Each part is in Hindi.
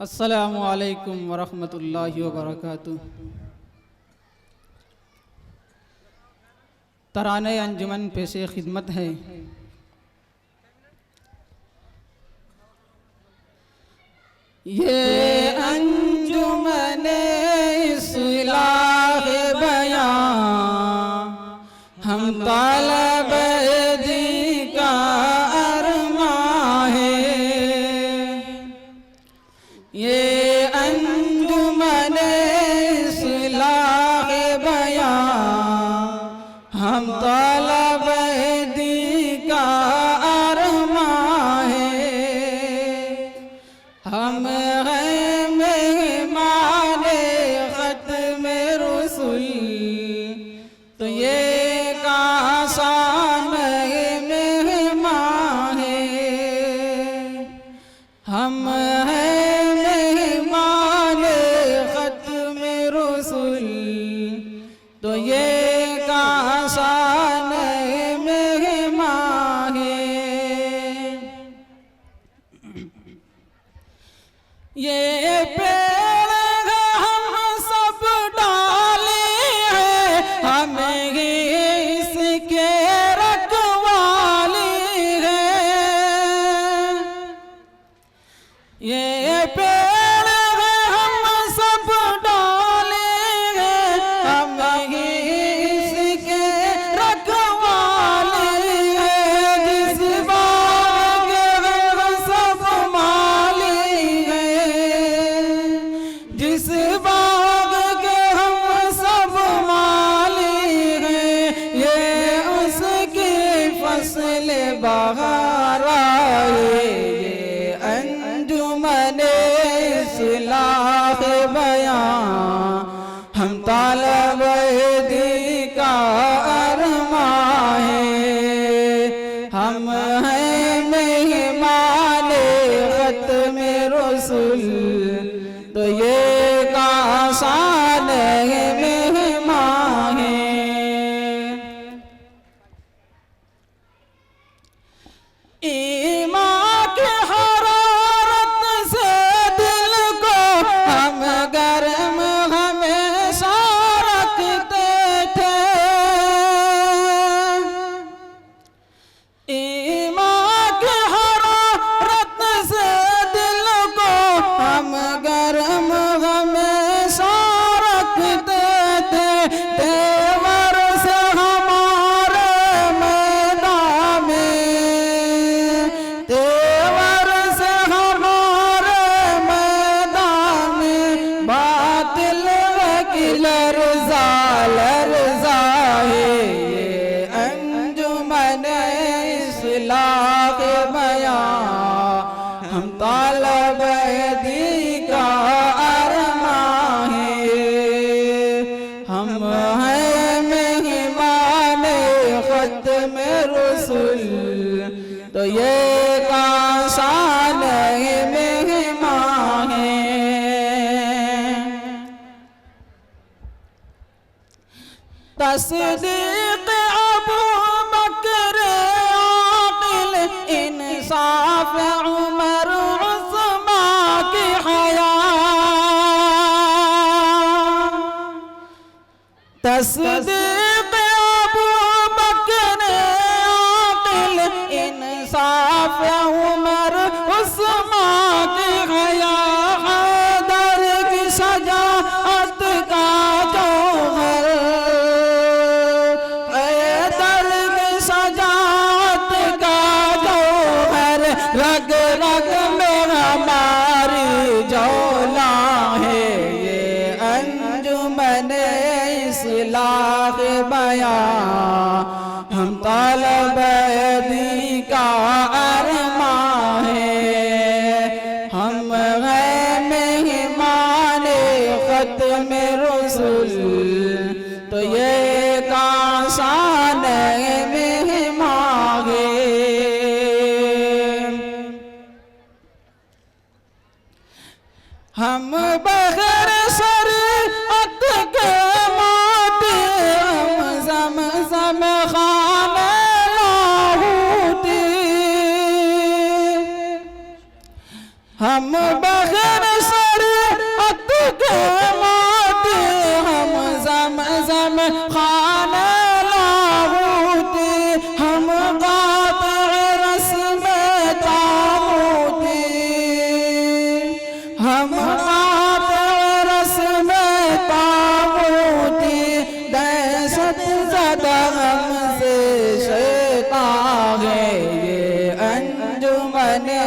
अस्सलामु अलैकुम वरहमतुल्लाहि वबरकातुह। तराने अंजुमन पेशे खिदमत है। ये अंजुमन इस्लाह बयां हम तालब दी का अरमां है। ये अंजुमन इस्लाह बयां हम तालब दी का अरमां है। हम हैं मेहमाने ख़त्म रसूल तो ये कासान मेहमान है। हम हैं मेहमाने ख़त्म रसूल तो ये कासान मेहमान है। ये पेड़ हम सब डाले हैं, हमें ही इसके रखवाले हैं। ये पेड़ हम सब डाले हैं, हमें ही इसके रखवाले हैं। जिस बाग हम सब माली जिस बाग के हम सब माली हैं, ये उसकी फसल बहार आए। ये अंजुमन इस्लाह बयां हम तालब दी का अरमां है। हम हैं मेहमान ख़त्म रसूल तो ये कासान मेहमान है। ईमान की हरारत से दिल को हम गर्म हमेशा रखते थे। ईमान की हरारत से दिल को हम गर्म हमेशा रखते थे। तेवर से हमारे मैदान में, तेवर से हमारे मैदान में बातिल की लर्ज़ा लर्ज़ा है। ये अंजुमन इस्लाह बयां हम तालब दी का अरमां है। हम हैं मेहमान ख़त्म रसूल तो ये कासान मेहमान है। तस्दीक अबू बकर आक़िल इंसाफ उमर उस्मान की हया। तस्दीक अबू बकर आक़िल इंसाफ उमर उस्मान की हया। हैदर की सजाअत का जौहर, हैदर की सजाअत का जौहर रग रग में हमारी जौला है। ये अंजुमन इस्लाह बयां हम तालब दी का अरमां है। हम हैं मेहमान ख़त्म रसूल तो ये कासान मेहमान है। हम बग़ैर शरीअत के माटी हम ज़मज़म खाने लाहौती। हम बग़ैर के मोती हम ज़मज़म खाने लाहूती हम क़ातिअ रस्म ताऊती हम क़ातिअ रस्म ताऊती दहशत ज़दा हमसे शैतान है ये अंजुमने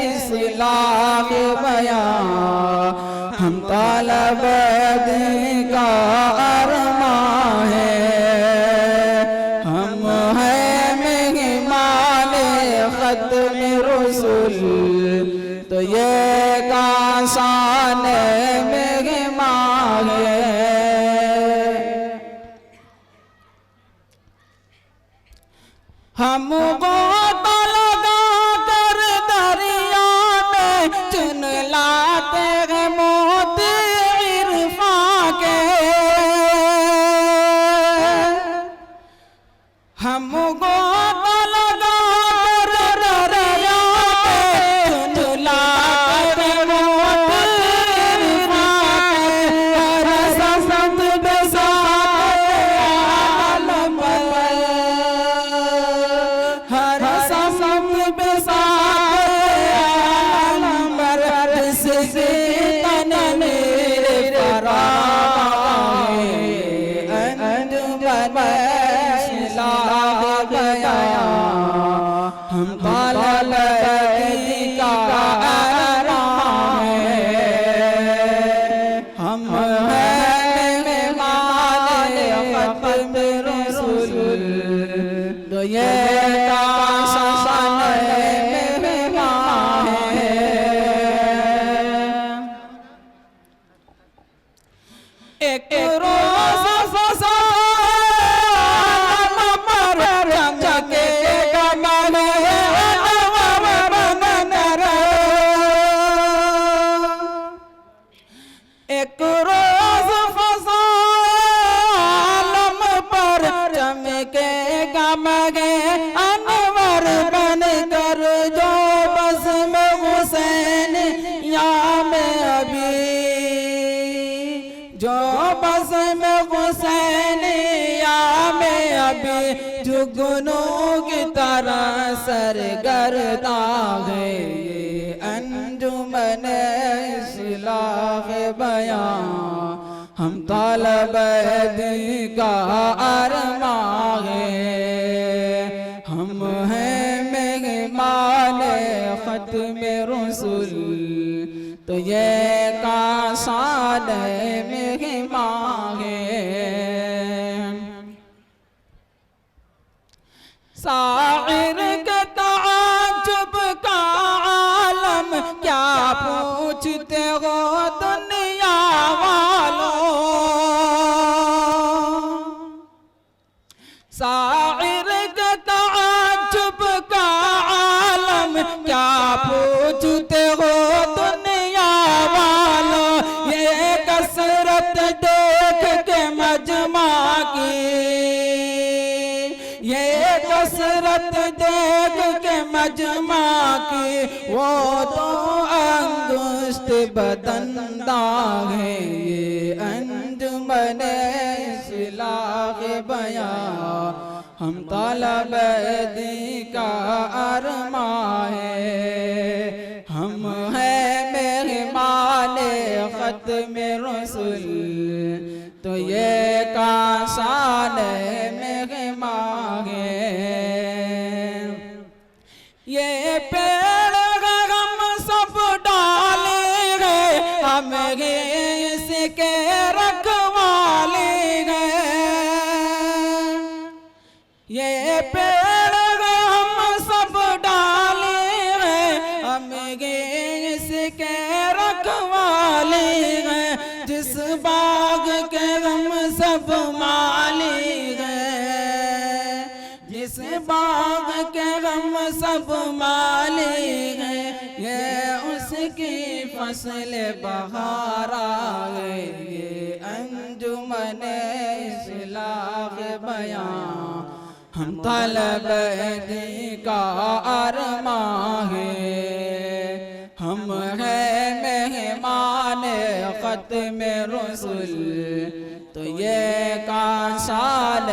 इस्लाह बयां हम तालब का अरमां है हम हैं मेहमान ख़त्म रसूल तो ये काशान मेहमान है हम गोता लगा कर दरिया में चुन लाते हैं मोती इरफा के हम गोता लगा कर दरिया में चुन लाते हैं मोती इरफा के हर ससत बेसाते आलम हर ससत बेसाते आलम जिससे तन मेरे फराए अंजुमन इस्लाह बयां हम तालब का अरमां है हम हैं मेहमान ख़त्म रसूल तो ये काशान मेहमान है एक रोज़ फ़ज़ाम पर चमकेगा मन अनवर बनर एक रोज़ फ़ज़ाम पर चमकेगा मगे अनवर बनकर जो बज़्म हुसैन या में अभी जो बज़्म हुसैन या में अभी जुगनों की तरह सरगर्दा है ये अंजुमन इस्लाह बयां हम तालब का अरमां है हम हैं मेहमान ख़त्म रसूल तो ये काशान मेहमान है शाइर के ताज्जुब का आलम क्या पूछते हो दुनिया वालों शाइर के ताज्जुब का आलम क्या पूछते हो दुनिया वालों ये कसरत देख के मजमा की ये कसरत देख के मजमा की वो तो अंगुष्ठ बदंदा है ये अंजुमन इस्लाह बयां हम तालब का अरमां है हम हैं मेहमान ख़त्म रसूल तो ये काशान मेहमान है ये पेड़ हम सब डाले गए हम इसके रखवाले गए ये पेड़ हम सब डाले गए हम इसके रखवाले गए जिस बाग के हम सब माली गए जिस बाग के हम सब माली गए ये उसकी फसल बहार आ गए ये अंजुमन इस्लाह बयां हम तालब का अरमां है हम हैं मेहमान खत्म रसूल, तो ये का साल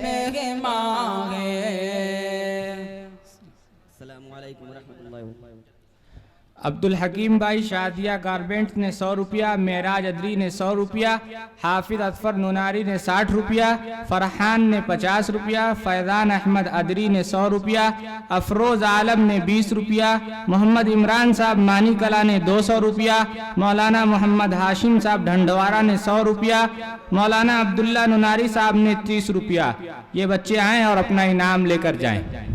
मेहमान है। अस्सलामु अलैकुम रहमतुल्लाहि व बरकातहू। अब्दुल हकीम भाई शादिया गारमेंट्स ने 100 रुपया, मेराज अदरी ने 100 रुपया, हाफिज अतफर नुनारी ने 60 रुपया, फरहान ने 50 रुपया, फैज़ान अहमद अदरी ने 100 रुपया, अफरोज़ आलम ने 20 रुपया, मोहम्मद इमरान साहब मानी कला ने 200 रुपया, मौलाना मोहम्मद हाशिम साहब ढंडवारा ने 100 रुपया, मौलाना अब्दुल्ला नुनारी साहब ने 30 रुपया। ये बच्चे आएँ और अपना इनाम लेकर जाएँ।